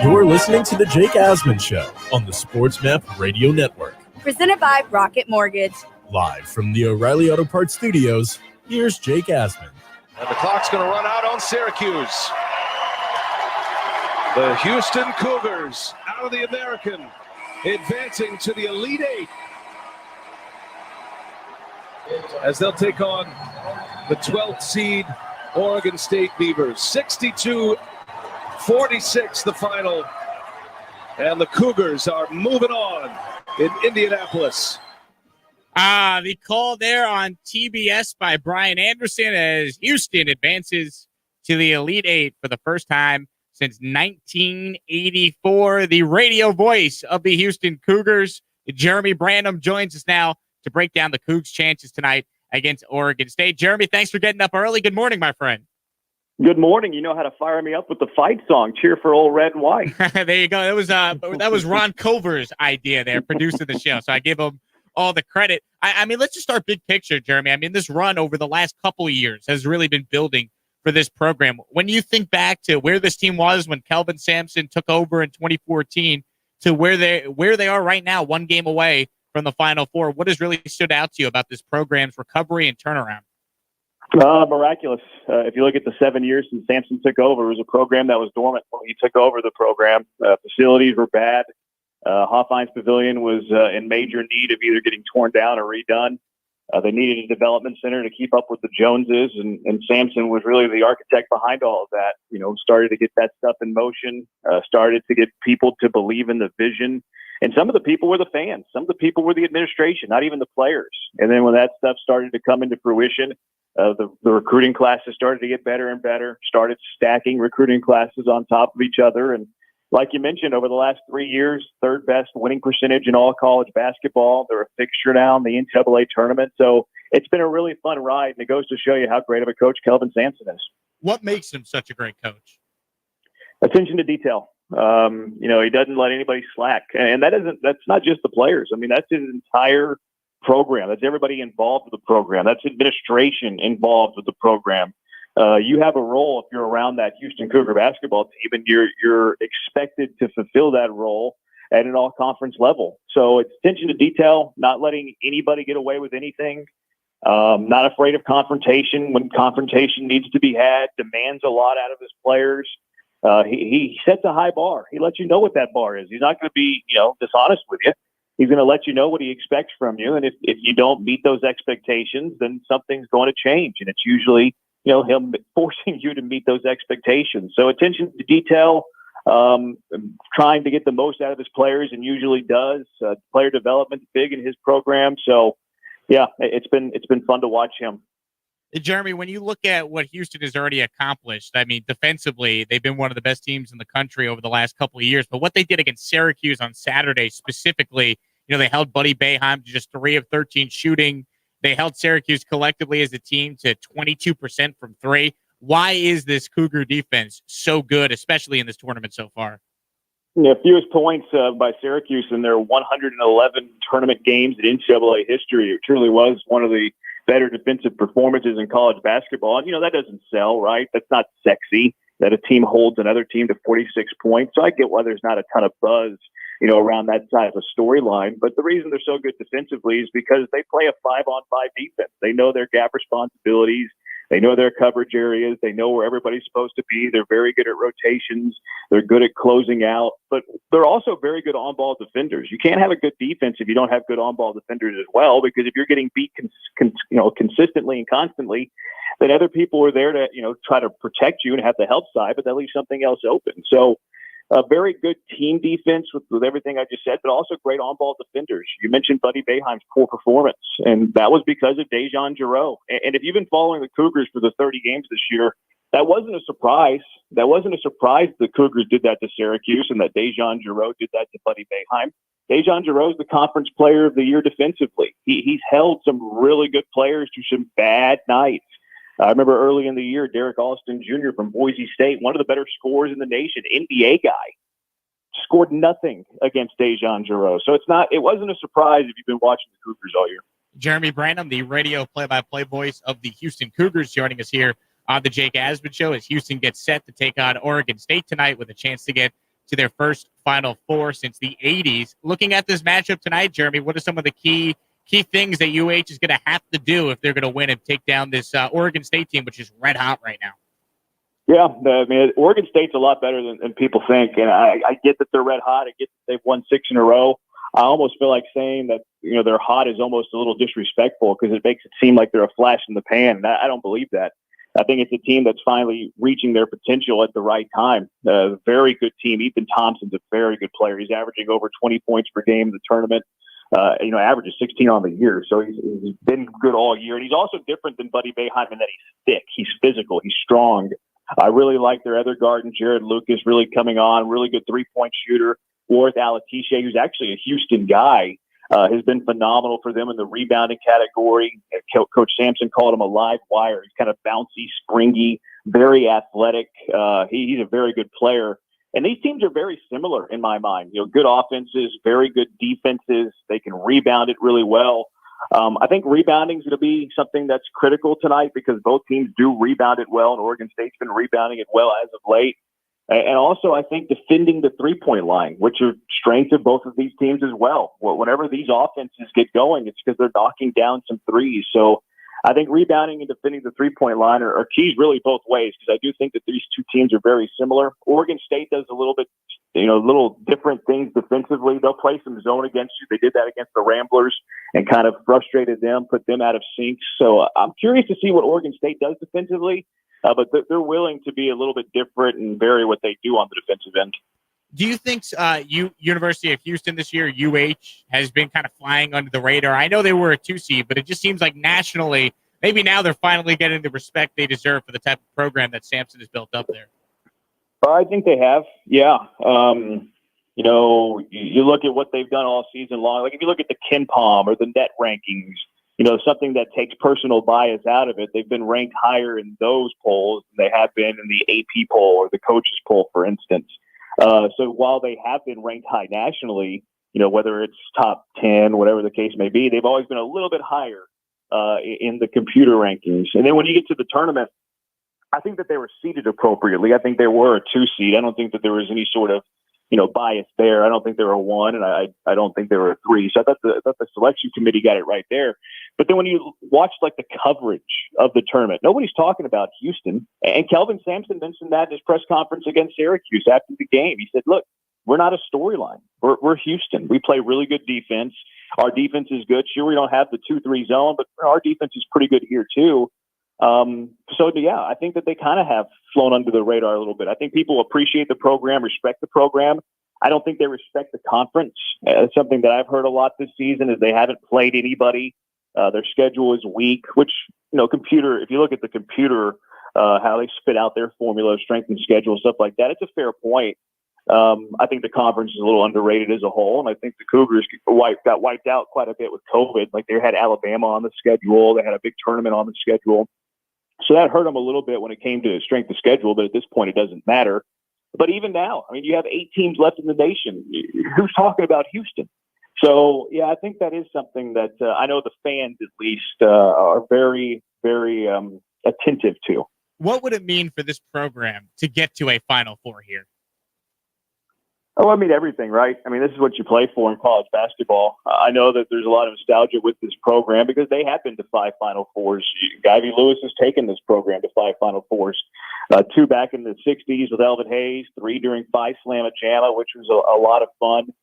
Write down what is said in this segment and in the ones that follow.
You're listening to the Jake Asman Show on the SportsMap Radio Network. Presented by Rocket Mortgage. Live from the O'Reilly Auto Parts Studios, here's Jake Asman. And the clock's going to run out on Syracuse. The Houston Cougars out of the American, advancing to the Elite Eight as they'll take on the 12th seed Oregon State Beavers. 62-46 the final. And the Cougars are moving on in Indianapolis. The call there on TBS by Brian Anderson as Houston advances to the Elite Eight for the first time since 1984. The radio voice of the Houston Cougars, Jeremy Branham, joins us now to break down the Cougs' chances tonight against Oregon State. Jeremy, thanks for getting up early. Good morning, my friend. Good morning. You know how to fire me up with the fight song. Cheer for old red and white. There you go. That was Ron Cover's idea there, producing the show. So I give him all the credit. I mean, let's just start big picture, Jeremy. I mean, this run over the last couple of years has really been building for this program. When you think back to where this team was when Kelvin Sampson took over in 2014 to where they are right now, one game away from the Final Four, what has really stood out to you about this program's recovery and turnaround? Miraculous. If you look at the 7 years since Sampson took over, it was a program that was dormant when he took over the program. Facilities were bad. Hofheinz Pavilion was in major need of either getting torn down or redone. They needed a development center to keep up with the Joneses, and Sampson was really the architect behind all of that. You know, started to get that stuff in motion, started to get people to believe in the vision. And some of the people were the fans. Some of the people were the administration, not even the players. And then when that stuff started to come into fruition, the recruiting classes started to get better and better, started stacking recruiting classes on top of each other. And like you mentioned, over the last 3 years, third best winning percentage in all college basketball. They're a fixture now in the NCAA tournament. So it's been a really fun ride, and it goes to show you how great of a coach Kelvin Sampson is. What makes him such a great coach? Attention to detail. He doesn't let anybody slack. And that's not just the players. I mean, that's his entire program. That's everybody involved with the program. That's administration involved with the program. You have a role if you're around that Houston Cougar basketball team, and you're expected to fulfill that role at an all-conference level. So it's attention to detail, not letting anybody get away with anything, not afraid of confrontation when confrontation needs to be had, demands a lot out of his players. He sets a high bar. He lets you know what that bar is. He's not going to be, dishonest with you. He's going to let you know what he expects from you. And if you don't meet those expectations, then something's going to change. And it's usually, him forcing you to meet those expectations. So attention to detail, trying to get the most out of his players, and usually does. Player development big in his program. So yeah, it's been fun to watch him. Jeremy, when you look at what Houston has already accomplished, I mean, defensively, they've been one of the best teams in the country over the last couple of years. But what they did against Syracuse on Saturday specifically, they held Buddy Boeheim to just 3 of 13 shooting. They held Syracuse collectively as a team to 22% from 3. Why is this Cougar defense so good, especially in this tournament so far? Yeah, fewest points by Syracuse in their 111 tournament games in NCAA history. It truly was one of the better defensive performances in college basketball. And, that doesn't sell, right? That's not sexy that a team holds another team to 46 points. So I get why there's not a ton of buzz, around that side of a storyline. But the reason they're so good defensively is because they play a 5-on-5 defense. They know their gap responsibilities. They know their coverage areas. They know where everybody's supposed to be. They're very good at rotations. They're good at closing out. But they're also very good on-ball defenders. You can't have a good defense if you don't have good on-ball defenders as well, because if you're getting beat consistently and constantly, then other people are there to try to protect you and have the help side, but that leaves something else open. So a very good team defense with everything I just said, but also great on-ball defenders. You mentioned Buddy Boeheim's poor performance, and that was because of Dejan Giroux. And if you've been following the Cougars for the 30 games this year, that wasn't a surprise. That wasn't a surprise the Cougars did that to Syracuse and that Dejan Giroux did that to Buddy Boeheim. Dejan Giroux is the conference player of the year defensively. He's held some really good players to some bad nights. I remember early in the year, Derek Alston Jr. from Boise State, one of the better scorers in the nation, NBA guy, scored nothing against Dejan Giroux. So it wasn't a surprise if you've been watching the Cougars all year. Jeremy Branham, the radio play-by-play voice of the Houston Cougars, joining us here on the Jake Asman Show as Houston gets set to take on Oregon State tonight with a chance to get to their first Final Four since the 80s. Looking at this matchup tonight, Jeremy, what are some of the key things that UH is going to have to do if they're going to win and take down this Oregon State team, which is red hot right now? Yeah, I mean, Oregon State's a lot better than people think, and I get that they're red hot. I get that they've won 6 in a row. I almost feel like saying that, they're hot is almost a little disrespectful because it makes it seem like they're a flash in the pan, and I don't believe that. I think it's a team that's finally reaching their potential at the right time. A very good team. Ethan Thompson's a very good player. He's averaging over 20 points per game in the tournament. Averages 16 on the year. So he's been good all year. And he's also different than Buddy Boeheim in that he's thick. He's physical. He's strong. I really like their other guard, Jared Lucas, really coming on. Really good three-point shooter. Worth Alatishe, who's actually a Houston guy, has been phenomenal for them in the rebounding category. Coach Sampson called him a live wire. He's kind of bouncy, springy, very athletic. He's a very good player. And these teams are very similar in my mind. Good offenses, very good defenses. They can rebound it really well. I think rebounding is going to be something that's critical tonight because both teams do rebound it well, and Oregon State's been rebounding it well as of late. And also, I think defending the three-point line, which are strengths of both of these teams as well. Whenever these offenses get going, it's because they're knocking down some threes. So I think rebounding and defending the three-point line are keys really both ways because I do think that these two teams are very similar. Oregon State does a little bit, little different things defensively. They'll play some zone against you. They did that against the Ramblers and kind of frustrated them, put them out of sync. So I'm curious to see what Oregon State does defensively, but they're willing to be a little bit different and vary what they do on the defensive end. Do you think University of Houston this year, UH, has been kind of flying under the radar? I know they were a 2 seed, but it just seems like nationally, maybe now they're finally getting the respect they deserve for the type of program that Sampson has built up there. I think they have, yeah. You look at what they've done all season long. Like if you look at the KenPom or the net rankings, something that takes personal bias out of it, they've been ranked higher in those polls than they have been in the AP poll or the coaches poll, for instance. So while they have been ranked high nationally, whether it's top 10, whatever the case may be, they've always been a little bit higher in the computer rankings. And then when you get to the tournament, I think that they were seeded appropriately. I think they were a 2 seed. I don't think that there was any sort of, bias there. I don't think they were a 1, and I don't think they were a 3. So I thought the selection committee got it right there. But then when you watch like the coverage of the tournament, nobody's talking about Houston. And Kelvin Sampson mentioned that in his press conference against Syracuse after the game. He said, "Look, we're not a storyline. We're Houston. We play really good defense. Our defense is good. Sure, we don't have the 2-3 zone, but our defense is pretty good here too." I think that they kind of have flown under the radar a little bit. I think people appreciate the program, respect the program. I don't think they respect the conference. It's something that I've heard a lot this season is they haven't played anybody. Their schedule is weak, which, if you look at the computer, how they spit out their formula, strength and schedule, stuff like that, it's a fair point. I think the conference is a little underrated as a whole, and I think the Cougars got wiped out quite a bit with COVID. Like they had Alabama on the schedule. They had a big tournament on the schedule. So that hurt them a little bit when it came to strength of schedule, but at this point it doesn't matter. But even now, I mean, you have 8 teams left in the nation. Who's talking about Houston? So, yeah, I think that is something that I know the fans at least are very, very attentive to. What would it mean for this program to get to a Final Four here? Oh, I mean, everything, right? I mean, this is what you play for in college basketball. I know that there's a lot of nostalgia with this program because they have been to 5 Final Fours. Guy Lewis has taken this program to 5 Final Fours. 2 back in the 60s with Elvin Hayes, 3 during Phi Slam at JAMA, which was a lot of fun.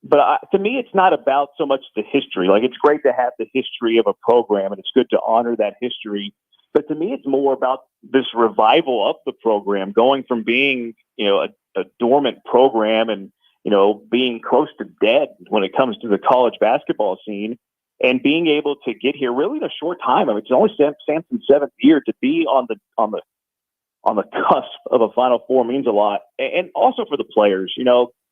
But to me, it's not about so much the history. Like, it's great to have the history of a program, and it's good to honor that history. But to me, it's more about this revival of the program, going from being, a dormant program and, being close to dead when it comes to the college basketball scene, and being able to get here really in a short time. I mean, it's only Sampson's 7th year. To be on the cusp of a Final Four means a lot, and also for the players.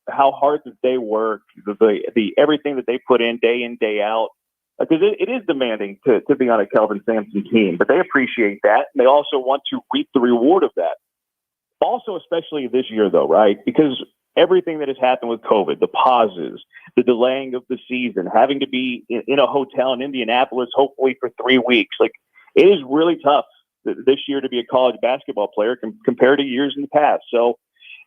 How hard that they work, the everything that they put in, day out. Because it is demanding to be on a Kelvin Sampson team, but they appreciate that, and they also want to reap the reward of that. Also, especially this year, though, right? Because everything that has happened with COVID, the pauses, the delaying of the season, having to be in a hotel in Indianapolis, hopefully for 3 weeks, like, it is really tough this year to be a college basketball player compared to years in the past. So,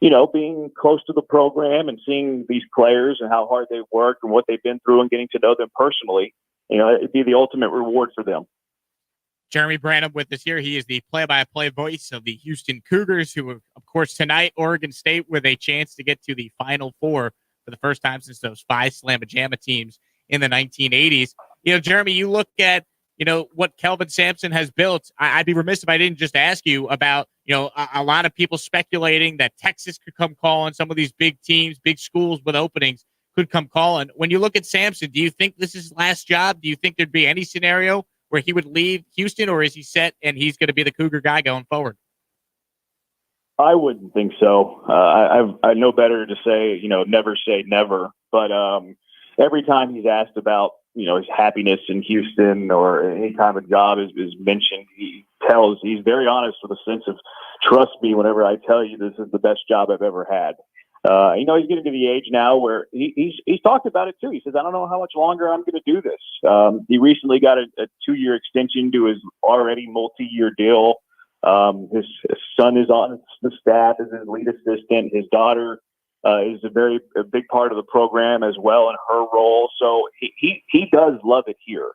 being close to the program and seeing these players and how hard they work and what they've been through and getting to know them personally, it'd be the ultimate reward for them. Jeremy Branham with us here. He is the play-by-play voice of the Houston Cougars, who, of course, tonight, Oregon State with a chance to get to the Final Four for the first time since those 5 Slamma-Jamma teams in the 1980s. Jeremy, you look at, what Kelvin Sampson has built. I'd be remiss if I didn't just ask you about, a lot of people speculating that Texas could come calling, some of these big teams, big schools with openings could come calling. When you look at Sampson, do you think this is his last job? Do you think there'd be any scenario where he would leave Houston, or is he set and he's going to be the Cougar guy going forward? I wouldn't think so. I know better to say, never say never. But every time he's asked about, his happiness in Houston or any time a job is mentioned, he's very honest with a sense of trust me whenever I tell you this is the best job I've ever had. He's getting to the age now where he's talked about it too. He says, I don't know how much longer I'm going to do this. He recently got a 2-year extension to his already multi-year deal. His son is on the staff as his lead assistant. His daughter is a big part of the program as well in her role. So he does love it here.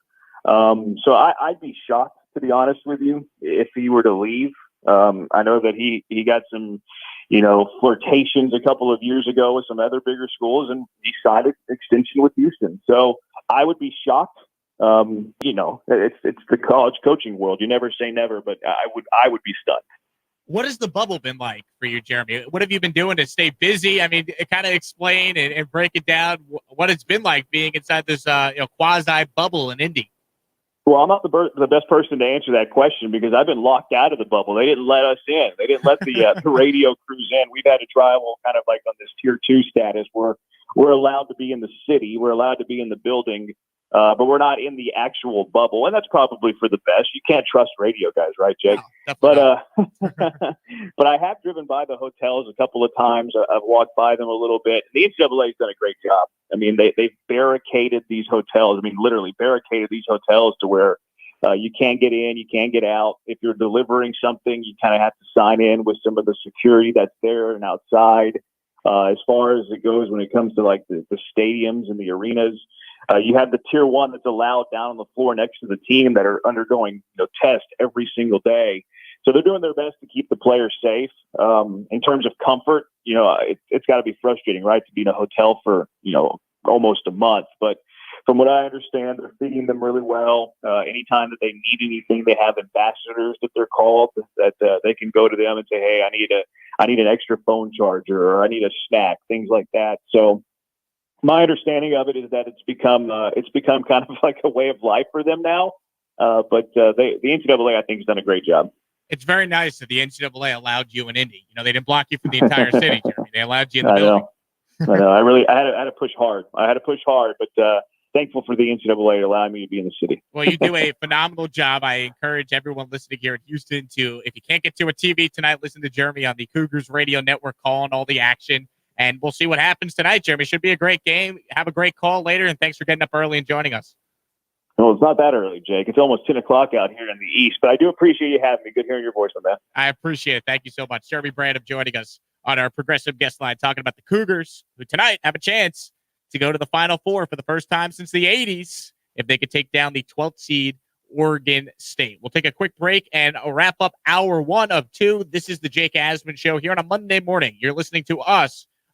So I'd be shocked, to be honest with you, if he were to leave. I know that he got some, flirtations a couple of years ago with some other bigger schools, and he signed an extension with Houston. So I would be shocked. It's the college coaching world. You never say never, but I would be stunned. What has the bubble been like for you, Jeremy? What have you been doing to stay busy? I mean, kind of explain and break it down what it's been like being inside this quasi bubble in Indy. Well, I'm not the best person to answer that question because I've been locked out of the bubble. They didn't let us in. They didn't let the radio crews in. We've had to travel kind of like on this tier 2 status where we're allowed to be in the city. We're allowed to be in the building, but we're not in the actual bubble. And that's probably for the best. You can't trust radio guys, right, Jake? No, but I have driven by the hotels a couple of times. I've walked by them a little bit. The NCAA has done a great job. I mean, they've barricaded these hotels. I mean, literally barricaded these hotels to where you can't get in, you can't get out. If you're delivering something, you kind of have to sign in with some of the security that's there and outside. As far as it goes when it comes to like the stadiums and the arenas, you have the tier 1 that's allowed down on the floor next to the team that are undergoing tests every single day. So they're doing their best to keep the players safe. In terms of comfort, it's got to be frustrating, right, to be in a hotel for, almost a month. But from what I understand, they're feeding them really well. Anytime that they need anything, they have ambassadors that they're called that they can go to them and say, hey, I need an extra phone charger or I need a snack, things like that. So my understanding of it is that it's become kind of like a way of life for them now. But the NCAA, I think, has done a great job. It's very nice that the NCAA allowed you in Indy. They didn't block you from the entire city, Jeremy. They allowed you in the building. I know. I had to push hard. But thankful for the NCAA allowing me to be in the city. Well, you do a phenomenal job. I encourage everyone listening here in Houston to, if you can't get to a TV tonight, listen to Jeremy on the Cougars Radio Network calling all the action. And we'll see what happens tonight, Jeremy. Should be a great game. Have a great call later, and thanks for getting up early and joining us. Well, it's not that early, Jake. It's almost 10 o'clock out here in the East, but I do appreciate you having me. Good hearing your voice on that. I appreciate it. Thank you so much. Jeremy Branham joining us on our progressive guest line, talking about the Cougars, who tonight have a chance to go to the Final Four for the first time since the 80s if they could take down the 12th seed Oregon State. We'll take a quick break and wrap up hour 1 of 2. This is the Jake Asman Show here on a Monday morning. You're listening to us